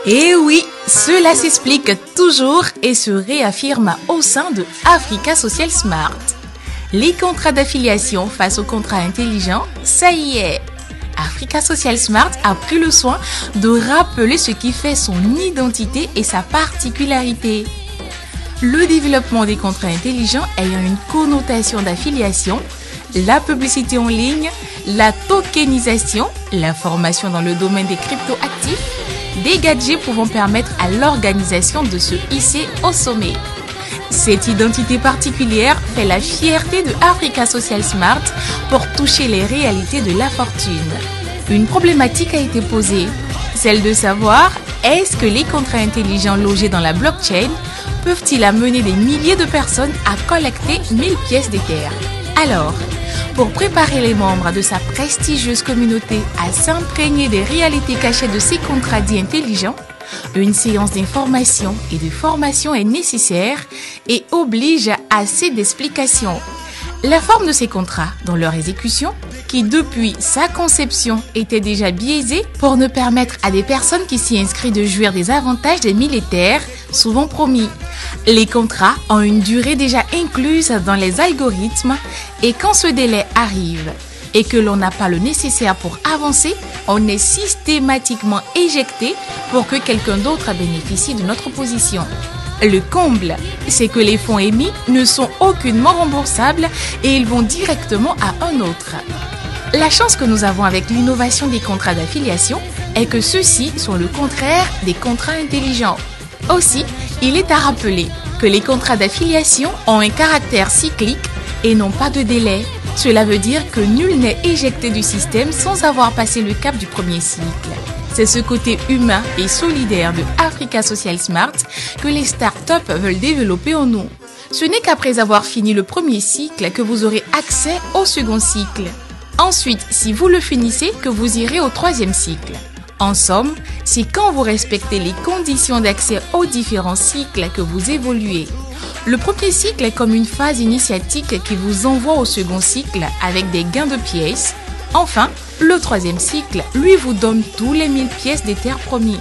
Et oui, cela s'explique toujours et se réaffirme au sein de Africa Social Smart. Les contrats d'affiliation face aux contrats intelligents, ça y est. Africa Social Smart a pris le soin de rappeler ce qui fait son identité et sa particularité. Le développement des contrats intelligents ayant une connotation d'affiliation, la publicité en ligne, la tokenisation, l'information dans le domaine des cryptoactifs, des gadgets pouvant permettre à l'organisation de se hisser au sommet. Cette identité particulière fait la fierté de Africa Social Smart pour toucher les réalités de la fortune. Une problématique a été posée, celle de savoir est-ce que les contrats intelligents logés dans la blockchain peuvent-ils amener des milliers de personnes à collecter 1000 pièces d'Ether? Alors, pour préparer les membres de sa prestigieuse communauté à s'imprégner des réalités cachées de ces contrats dits intelligents, une séance d'information et de formation est nécessaire et oblige à assez d'explications. La forme de ces contrats dans leur exécution, qui depuis sa conception était déjà biaisée pour ne permettre à des personnes qui s'y inscrivent de jouir des avantages des 1000 Ethers souvent promis. Les contrats ont une durée déjà incluse dans les algorithmes et quand ce délai arrive et que l'on n'a pas le nécessaire pour avancer, on est systématiquement éjecté pour que quelqu'un d'autre bénéficie de notre position. Le comble, c'est que les fonds émis ne sont aucunement remboursables et ils vont directement à un autre. La chance que nous avons avec l'innovation des contrats d'affiliation est que ceux-ci sont le contraire des contrats intelligents. Aussi, il est à rappeler que les contrats d'affiliation ont un caractère cyclique et n'ont pas de délai. Cela veut dire que nul n'est éjecté du système sans avoir passé le cap du premier cycle. C'est ce côté humain et solidaire de Africa Social Smart que les startups veulent développer en nous. Ce n'est qu'après avoir fini le premier cycle que vous aurez accès au second cycle. Ensuite, si vous le finissez, que vous irez au troisième cycle. En somme, c'est quand vous respectez les conditions d'accès aux différents cycles que vous évoluez. Le premier cycle est comme une phase initiatique qui vous envoie au second cycle avec des gains de pièces. Enfin, le troisième cycle, lui, vous donne tous les 1000 pièces d'Ether promis.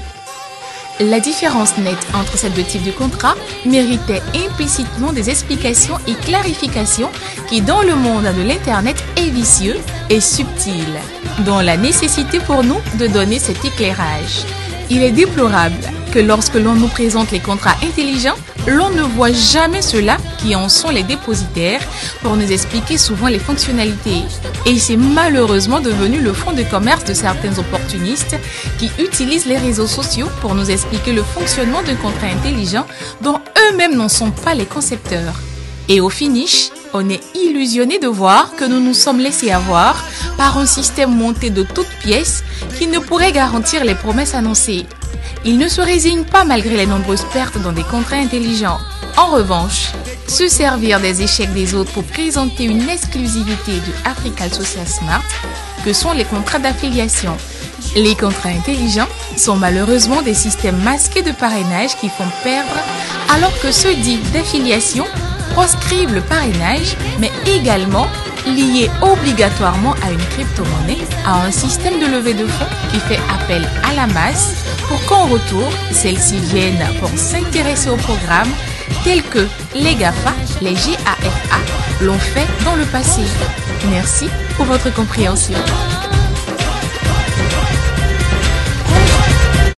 La différence nette entre ces deux types de contrats méritait implicitement des explications et clarifications qui, dans le monde de l'Internet, est vicieux et subtil, dont la nécessité pour nous de donner cet éclairage. Il est déplorable que lorsque l'on nous présente les contrats intelligents, l'on ne voit jamais ceux-là qui en sont les dépositaires pour nous expliquer souvent les fonctionnalités. Et c'est malheureusement devenu le fonds de commerce de certains opportunistes qui utilisent les réseaux sociaux pour nous expliquer le fonctionnement de contrats intelligents dont eux-mêmes n'en sont pas les concepteurs. Et au finish, on est illusionné de voir que nous nous sommes laissés avoir par un système monté de toutes pièces qui ne pourrait garantir les promesses annoncées. Il ne se résigne pas malgré les nombreuses pertes dans des contrats intelligents. En revanche, se servir des échecs des autres pour présenter une exclusivité de Africa Social Smart, que sont les contrats d'affiliation. Les contrats intelligents sont malheureusement des systèmes masqués de parrainage qui font perdre, alors que ceux dits d'affiliation proscrivent le parrainage, mais également liés obligatoirement à une crypto-monnaie, à un système de levée de fonds qui fait appel à la masse pour qu'en retour, celles-ci viennent pour s'intéresser au programme tels que les GAFA, les GAFA l'ont fait dans le passé. Merci pour votre compréhension.